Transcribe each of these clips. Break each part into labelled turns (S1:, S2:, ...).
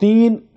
S1: 3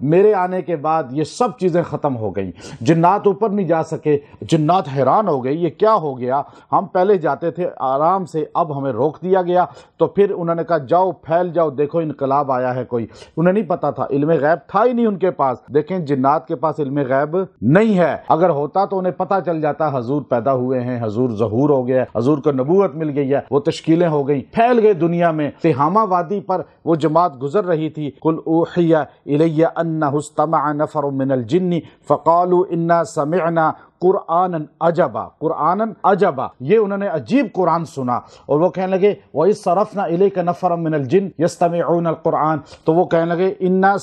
S1: میرے آنے کے بعد یہ سب چیزیں ختم ہو گئیں، جنات اوپر نہیں جا سکے، جنات حیران ہو گئی یہ کیا ہو گیا، ہم پہلے جاتے تھے آرام سے، اب ہمیں روک دیا گیا۔ تو پھر انہوں نے کہا جاؤ پھیل جاؤ، دیکھو انقلاب آیا ہے کوئی، انہیں نہیں پتا تھا، علم غیب تھا ہی نہیں ان کے پاس۔ دیکھیں جنات کے پاس علم غیب نہیں ہے، اگر ہوتا تو انہیں پتا چل جاتا حضور پیدا ہوئے ہیں، حضور ظہور ہو گیا، حضور کو نبوت مل گئی ہے، وہ تشکیلیں ہو گئی، پھیل گئے دنیا میں۔ تہامہ وادی پر وہ جماعت گزر رہی تھی، قل اوحی الی انہ استمع نفر من الجن فقالوا انا سمعنا قرآن عجبا، قرآن عجبا، یہ انہوں نے عجیب قرآن سنا، اور وہ کہنے لگے وَإِذْ صَرَفْنَا إِلَيْكَ نَفَرًا مِنَ الْجِنِّ يَسْتَمِعُونَ الْقُرْآنَ، تو وہ کہنے لگے اِنَّا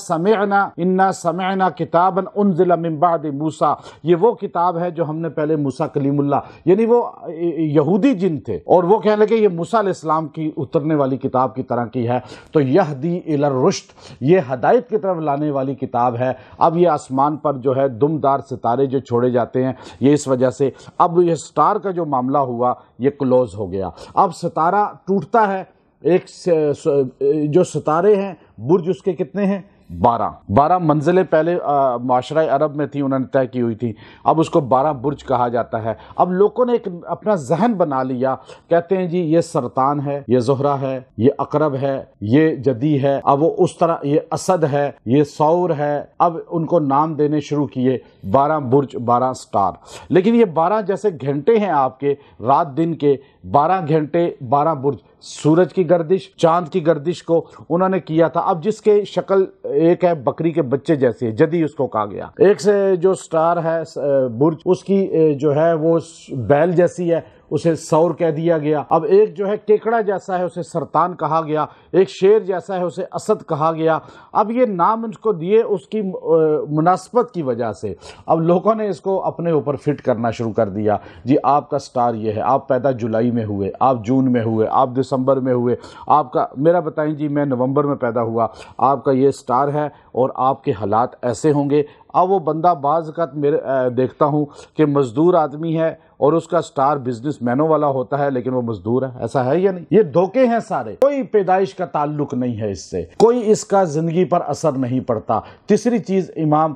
S1: سَمِعْنَا كِتَابًا أُنزِلَ مِن بَعْدِ موسیٰ، یہ وہ کتاب ہے جو ہم نے پہلے موسیٰ کلیم اللہ، یعنی وہ یہودی جن تھے، اور وہ کہنے لگے یہ موسیٰ علیہ السلام کی اترنے والی کتاب کی طرح کی ہے، تو یہدی الی الرشد، یہ ہدایت کی طرف لانے والی کتاب ہے۔ اب یہ آسمان پر جو ہے دمدار ستارے جو چھوڑے جاتے ہیں، یہ اس وجہ سے اب یہ سٹار کا جو معاملہ ہوا یہ کلوز ہو گیا۔ اب ستارہ ٹوٹتا ہے، ایک جو ستارے ہیں برج اس کے کتنے ہیں؟ 12 منزلیں پہلے معاشرہ عرب میں تھیں، انہوں نے طے کی ہوئی تھی، اب اس کو 12 برج کہا جاتا ہے۔ اب لوگوں نے ایک اپنا ذہن بنا لیا، کہتے ہیں جی یہ سرطان ہے، یہ زہرہ ہے، یہ عقرب ہے، یہ جدی ہے، اب وہ اس طرح، یہ اسد ہے، یہ ثور ہے، اب ان کو نام دینے شروع کیے، 12 برج 12 سٹار۔ لیکن یہ 12 جیسے گھنٹے ہیں آپ کے رات دن کے، 12 گھنٹے 12 برج، سورج کی گردش، چاند کی گردش کو انہوں نے کیا تھا۔ اب جس کے شکل ایک ہے بکری کے بچے جیسی ہے، جدی اس کو کہا گیا، ایک سے جو سٹار ہے برج اس کی جو ہے وہ بیل جیسی ہے، اسے ثور کہہ دیا گیا۔ اب ایک جو ہے کیکڑا جیسا ہے اسے سرطان کہا گیا، ایک شیر جیسا ہے اسے اسد کہا گیا۔ اب یہ نام اس کو دیے اس کی مناسبت کی وجہ سے، اب لوگوں نے اس کو اپنے اوپر فٹ کرنا شروع کر دیا، جی آپ کا سٹار یہ ہے، آپ پیدا جولائی میں ہوئے، آپ جون میں ہوئے، آپ دسمبر میں ہوئے، آپ کا میرا بتائیں جی میں نومبر میں پیدا ہوا، آپ کا یہ سٹار ہے اور آپ کے حالات ایسے ہوں گے۔ اب وہ بندہ بعض اوقات دیکھتا ہوں کہ مزدور آدمی ہے اور اس کا سٹار بزنس مینوں والا ہوتا ہے، لیکن وہ مزدور ہے، ایسا ہے یا نہیں؟ یہ دھوکے ہیں سارے، کوئی پیدائش کا تعلق نہیں ہے اس سے، کوئی اس کا زندگی پر اثر نہیں پڑتا۔ تیسری چیز امام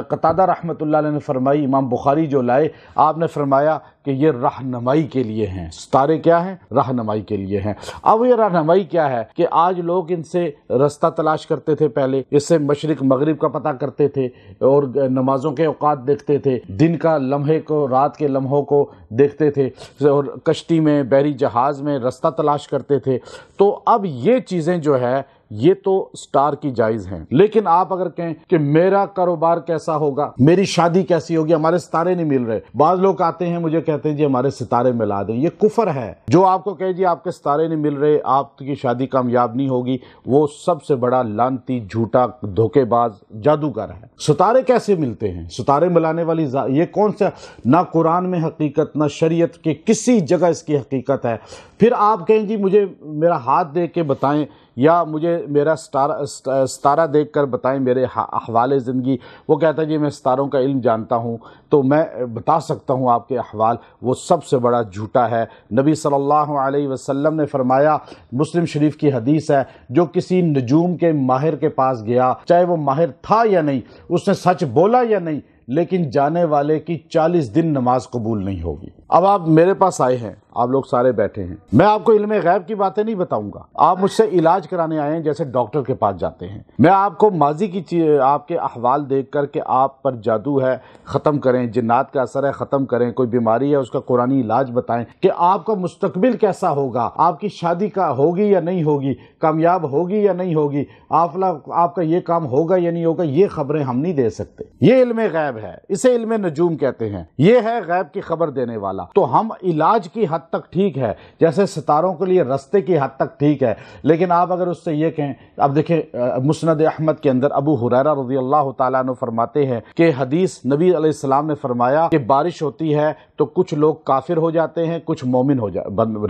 S1: قتادہ رحمۃ اللہ علیہ نے فرمائی، امام بخاری جو لائے، آپ نے فرمایا کہ یہ رہنمائی کے لیے ہیں، ستارے کیا ہیں؟ رہنمائی کے لیے ہیں۔ اب یہ رہنمائی کیا ہے کہ آج لوگ ان سے رستہ تلاش کرتے تھے، پہلے اس سے مشرق مغرب کا پتہ کرتے تھے، اور نمازوں کے اوقات دیکھتے تھے، دن کا لمحے کو، رات کے لمحوں کو دیکھتے تھے، اور کشتی میں، بحری جہاز میں رستہ تلاش کرتے تھے۔ تو اب یہ چیزیں جو ہے یہ تو سٹار کی جائز ہیں، لیکن آپ اگر کہیں کہ میرا کاروبار کیسا ہوگا، میری شادی کیسی ہوگی، ہمارے ستارے نہیں مل رہے، بعض لوگ آتے ہیں مجھے کہتے ہیں جی ہمارے ستارے ملا دیں، یہ کفر ہے۔ جو آپ کو کہے جی آپ کے ستارے نہیں مل رہے، آپ کی شادی کامیاب نہیں ہوگی، وہ سب سے بڑا لعنتی، جھوٹا، دھوکے باز، جادوگر ہے۔ ستارے کیسے ملتے ہیں؟ ستارے ملانے والی یہ کون سا؟ نہ قرآن میں حقیقت، نہ شریعت کے کسی جگہ اس کی حقیقت ہے۔ پھر آپ کہیں جی مجھے میرا ہاتھ دیکھ کے بتائیں، یا مجھے میرا ستارہ دیکھ کر بتائیں میرے احوال زندگی۔ وہ کہتا ہے جی میں ستاروں کا علم جانتا ہوں تو میں بتا سکتا ہوں آپ کے احوال، وہ سب سے بڑا جھوٹا ہے۔ نبی صلی اللہ علیہ وسلم نے فرمایا، مسلم شریف کی حدیث ہے، جو کسی نجوم کے ماہر کے پاس گیا، چاہے وہ ماہر تھا یا نہیں، اس نے سچ بولا یا نہیں، لیکن جانے والے کی 40 دن نماز قبول نہیں ہوگی۔ اب آپ میرے پاس آئے ہیں، آپ لوگ سارے بیٹھے ہیں، میں آپ کو علم غیب کی باتیں نہیں بتاؤں گا، آپ مجھ سے علاج کرانے آئے ہیں جیسے ڈاکٹر کے پاس جاتے ہیں۔ میں آپ کو ماضی کی آپ کے احوال دیکھ کر کہ آپ پر جادو ہے ختم کریں، جنات کا اثر ہے ختم کریں، کوئی بیماری ہے اس کا قرآنی علاج بتائیں، کہ آپ کا مستقبل کیسا ہوگا، آپ کی شادی کا ہوگی یا نہیں ہوگی، کامیاب ہوگی یا نہیں ہوگی، آپ کا یہ کام ہوگا یا نہیں ہوگا، یہ خبریں ہم نہیں دے سکتے۔ یہ علم غیب ہے، اسے علم نجوم کہتے ہیں، یہ ہے غیب کی خبر دینے والا۔ تو ہم علاج کی حد تک ٹھیک ہے، جیسے ستاروں کے لیے رستے کی حد تک ٹھیک ہے، لیکن آپ اگر اس سے یہ کہیں، اب دیکھیں مسند احمد کے اندر ابو ہریرہ رضی اللہ تعالیٰ عنہ فرماتے ہیں کہ حدیث نبی علیہ السلام نے فرمایا کہ بارش ہوتی ہے تو کچھ لوگ کافر ہو جاتے ہیں، کچھ مومن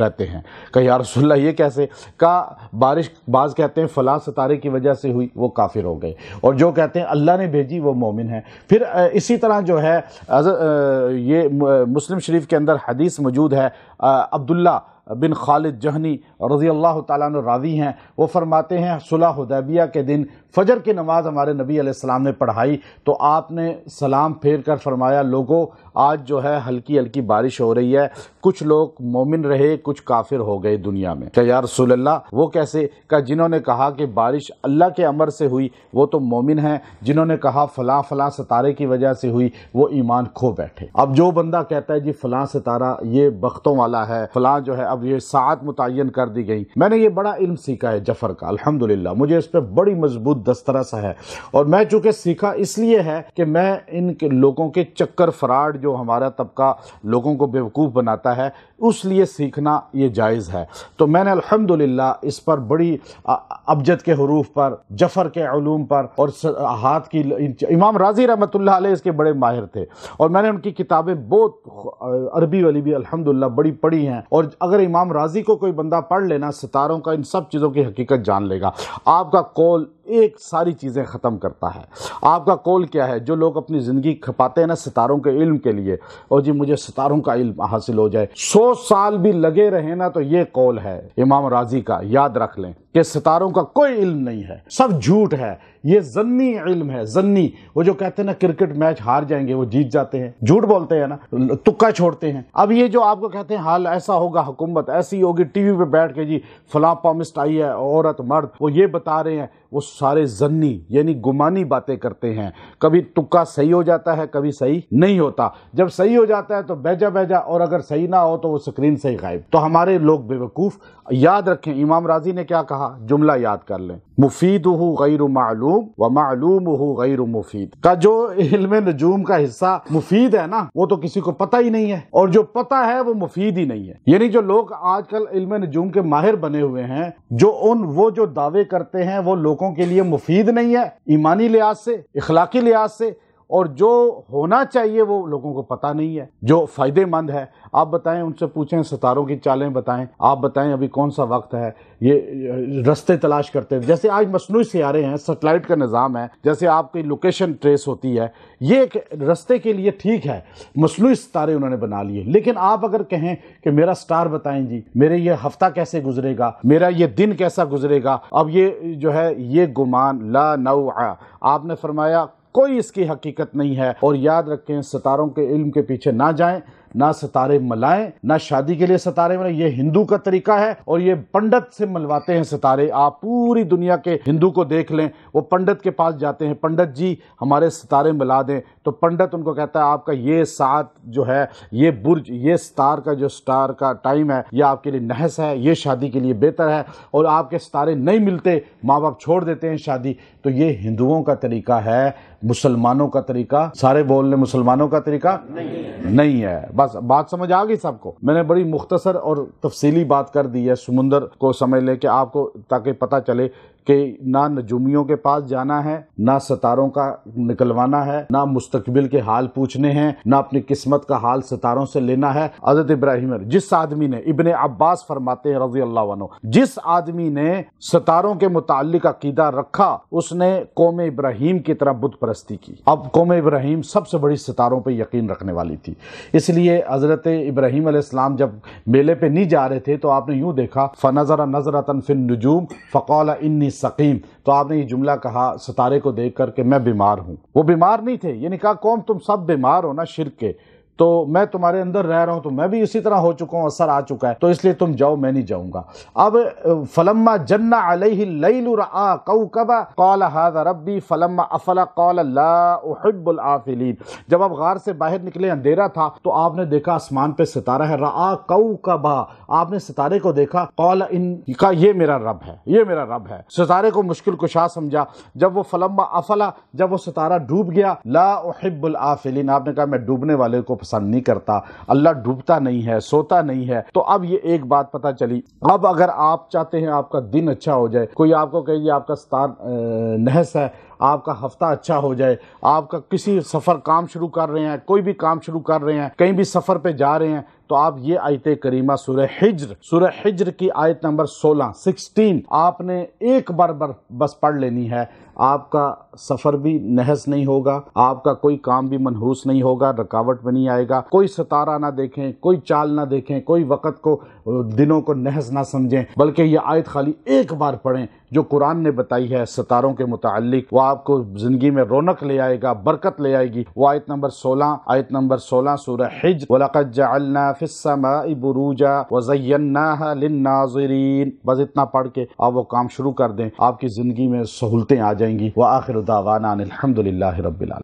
S1: رہتے ہیں۔ کہ یا رسول اللہ یہ کیسے؟ کہا بارش بعض کہتے ہیں فلاں ستارے کی وجہ سے ہوئی، وہ کافر ہو گئے، اور جو کہتے ہیں اللہ نے بھیجی وہ مومن ہیں۔ پھر اسی طرح جو ہے یہ مسلم شریف کے اندر حدیث موجود ہے، عبداللہ بن خالد جہنی رضی اللہ تعالیٰ عنہ راوی ہیں، وہ فرماتے ہیں صلح حدیبیہ کے دن فجر کی نماز ہمارے نبی علیہ السلام نے پڑھائی تو آپ نے سلام پھیر کر فرمایا لوگوں آج جو ہے ہلکی ہلکی بارش ہو رہی ہے، کچھ لوگ مومن رہے کچھ کافر ہو گئے دنیا میں۔ کہ یا رسول اللہ وہ کیسے؟ کہ جنہوں نے کہا کہ بارش اللہ کے امر سے ہوئی وہ تو مومن ہیں، جنہوں نے کہا فلاں فلاں ستارے کی وجہ سے ہوئی وہ ایمان کھو بیٹھے۔ اب جو بندہ کہتا ہے جی فلاں ستارہ یہ بختوں والا ہے، فلاں جو ہے اب یہ ساعت متعین کر دی گئی، میں نے یہ بڑا علم سیکھا ہے جفر کا الحمدللہ، مجھے اس پہ بڑی مضبوط دسترس ہے، اور میں چونکہ سیکھا اس لیے ہے کہ میں ان کے لوگوں کے چکر فراڈ جو ہمارا طبقہ لوگوں کو بیوقوف بناتا ہے اس لیے سیکھنا یہ جائز ہے۔ تو میں نے الحمدللہ اس پر بڑی ابجد کے حروف پر، جفر کے علوم پر، اور ہاتھ کی امام راضی رحمۃ اللہ علیہ اس کے بڑے ماہر تھے، اور میں نے ان کی کتابیں بہت عربی والی بھی الحمدللہ بڑی پڑھی ہیں، اور اگر امام راضی کو کوئی بندہ پڑھ لینا ستاروں کا ان سب چیزوں کی حقیقت جان لے گا۔ آپ کا قول ایک ساری چیزیں ختم کرتا ہے۔ آپ کا قول کیا ہے؟ جو لوگ اپنی زندگی کھپاتے ہیں نا ستاروں کے علم کے لیے، اور جی مجھے ستاروں کا علم حاصل ہو جائے، 100 سال بھی لگے رہے نا تو یہ قول ہے امام راضی کا، یاد رکھ لیں کہ ستاروں کا کوئی علم نہیں ہے، سب جھوٹ ہے، یہ ظنی علم ہے، ظنی۔ وہ جو کہتے ہیں نا کرکٹ میچ ہار جائیں گے وہ جیت جاتے ہیں، جھوٹ بولتے ہیں نا، تکا چھوڑتے ہیں۔ اب یہ جو آپ کو کہتے ہیں حال ایسا ہوگا، حکومت ایسی ہوگی، ٹی وی پہ بیٹھ کے جی فلاں پامسٹ آئی ہے، عورت مرد وہ یہ بتا رہے ہیں، وہ سارے ظنی یعنی گمانی باتیں کرتے ہیں۔ کبھی تکا صحیح ہو جاتا ہے، کبھی صحیح نہیں ہوتا، جب صحیح ہو جاتا ہے تو بیجا بیجا، اور اگر صحیح نہ ہو تو وہ اسکرین سے ہی غائب۔ تو ہمارے لوگ بیوقوف۔ یاد رکھیں امام راضی نے کیا کہا، جملہ یاد کر لیں، مفیدہ غیر معلوم ومعلومہ غیر مفید۔ کا جو علم نجوم کا حصہ مفید ہے نا وہ تو کسی کو پتہ ہی نہیں ہے، اور جو پتہ ہے وہ مفید ہی نہیں ہے۔ یعنی جو لوگ آج کل علم نجوم کے ماہر بنے ہوئے ہیں، وہ جو دعوے کرتے ہیں وہ لوگوں کے لیے مفید نہیں ہے ایمانی لحاظ سے، اخلاقی لحاظ سے، اور جو ہونا چاہیے وہ لوگوں کو پتہ نہیں ہے جو فائدے مند ہے۔ آپ بتائیں، ان سے پوچھیں ستاروں کی چالیں بتائیں، آپ بتائیں ابھی کون سا وقت ہے، یہ رستے تلاش کرتے ہیں۔ جیسے آج مصنوعی سیارے ہیں، سیٹلائٹ کا نظام ہے، جیسے آپ کی لوکیشن ٹریس ہوتی ہے، یہ ایک رستے کے لیے ٹھیک ہے، مصنوعی ستارے انہوں نے بنا لیے۔ لیکن آپ اگر کہیں کہ میرا سٹار بتائیں جی، میرے یہ ہفتہ کیسے گزرے گا، میرا یہ دن کیسا گزرے گا، اب یہ جو ہے یہ گمان لا نوع، آپ نے فرمایا کوئی اس کی حقیقت نہیں ہے۔ اور یاد رکھیں ستاروں کے علم کے پیچھے نہ جائیں، نہ ستارے ملائیں، نہ شادی کے لیے ستارے ملائیں، یہ ہندو کا طریقہ ہے، اور یہ پنڈت سے ملواتے ہیں ستارے۔ آپ پوری دنیا کے ہندو کو دیکھ لیں، وہ پنڈت کے پاس جاتے ہیں، پنڈت جی ہمارے ستارے ملا دیں، تو پنڈت ان کو کہتا ہے آپ کا یہ ساعت جو ہے، یہ برج، یہ ستار کا جو سٹار کا ٹائم ہے یہ آپ کے لیے نحس ہے، یہ شادی کے لیے بہتر ہے، اور آپ کے ستارے نہیں ملتے، ماں باپ چھوڑ دیتے ہیں شادی۔ تو یہ ہندوؤں کا طریقہ ہے، مسلمانوں کا طریقہ، سارے بول لیں مسلمانوں کا طریقہ نہیں ہے۔ بس بات سمجھ آ گئی سب کو؟ میں نے بڑی مختصر اور تفصیلی بات کر دی ہے، سمندر کو سمجھ لیں کہ آپ کو، تاکہ پتہ چلے کہ نہ نجومیوں کے پاس جانا ہے، نہ ستاروں کا نکلوانا ہے، نہ مستقبل کے حال پوچھنے ہیں، نہ اپنی قسمت کا حال ستاروں سے لینا ہے۔ حضرت ابراہیم، جس آدمی نے، ابن عباس فرماتے ہیں رضی اللہ عنہ، جس آدمی نے ستاروں کے متعلق عقیدہ رکھا اس نے قوم ابراہیم کی طرح بت پرستی کی۔ اب قوم ابراہیم سب سے بڑی ستاروں پہ یقین رکھنے والی تھی، اس لیے حضرت ابراہیم علیہ السلام جب میلے پہ نہیں جا رہے تھے تو آپ نے یوں دیکھا، فَنَظَرَ نَظْرَةً فِي النُّجُومِ فَقَالَ إِنِّي سقیم، تو آپ نے یہ جملہ کہا ستارے کو دیکھ کر کہ میں بیمار ہوں۔ وہ بیمار نہیں تھے، یعنی کہا قوم تم سب بیمار ہو نا شرک کے، تو میں تمہارے اندر رہ رہا ہوں، تو میں بھی اسی طرح ہو چکا ہوں، اثر آ چکا ہے، تو اس لیے تم جاؤ، میں نہیں جاؤں گا۔ اب فلما جن علیہ اللیل رأى کوکبا قال ھذا ربی فلما افل قال لا احب الآفلین۔ جب آپ غار سے باہر نکلے، اندھیرا تھا، تو آپ نے دیکھا آسمان پہ ستارہ ہے، رأى کوکبا، آپ نے ستارے کو دیکھا، قال ان کا یہ میرا رب ہے، یہ میرا رب ہے، ستارے کو مشکل کشا سمجھا۔ جب وہ فلما افلا، جب وہ ستارہ ڈوب گیا، لا احب الآفلین، آپ نے کہا میں ڈوبنے والے کو پسند نہیں کرتا، اللہ ڈوبتا نہیں ہے، سوتا نہیں ہے۔ تو اب یہ ایک بات پتہ چلی۔ اب اگر آپ چاہتے ہیں آپ کا دن اچھا ہو جائے، کوئی آپ کو کہے یہ آپ کا ستار نحس ہے، آپ کا ہفتہ اچھا ہو جائے، آپ کا کسی سفر کام شروع کر رہے ہیں، کوئی بھی کام شروع کر رہے ہیں، کہیں بھی سفر پہ جا رہے ہیں، تو آپ یہ آیت کریمہ سورہ حجر کی آیت نمبر 16 آپ نے ایک بار بس پڑھ لینی ہے۔ آپ کا سفر بھی نحس نہیں ہوگا، آپ کا کوئی کام بھی منحوس نہیں ہوگا، رکاوٹ میں نہیں آئے گا، کوئی ستارہ نہ دیکھیں، کوئی چال نہ دیکھیں، کوئی وقت کو دنوں کو نحس نہ سمجھیں، بلکہ یہ آیت خالی ایک بار پڑھیں جو قرآن نے بتائی ہے ستاروں کے متعلق، وہ آپ کو زندگی میں رونق لے آئے گا، برکت لے آئے گی۔ وہ آیت نمبر 16 سورہ حج، وَلَقَدْ جَعَلْنَا فِي السَّمَاءِ بُرُوجًا وَزَيَّنَّاهَا لِلنَّاظِرِينَ، بس اتنا پڑھ کے آپ وہ کام شروع کر دیں، آپ کی زندگی میں سہولتیں آ جائیں گی۔ وآخر دعوانا ان الحمد للہ رب العالمین۔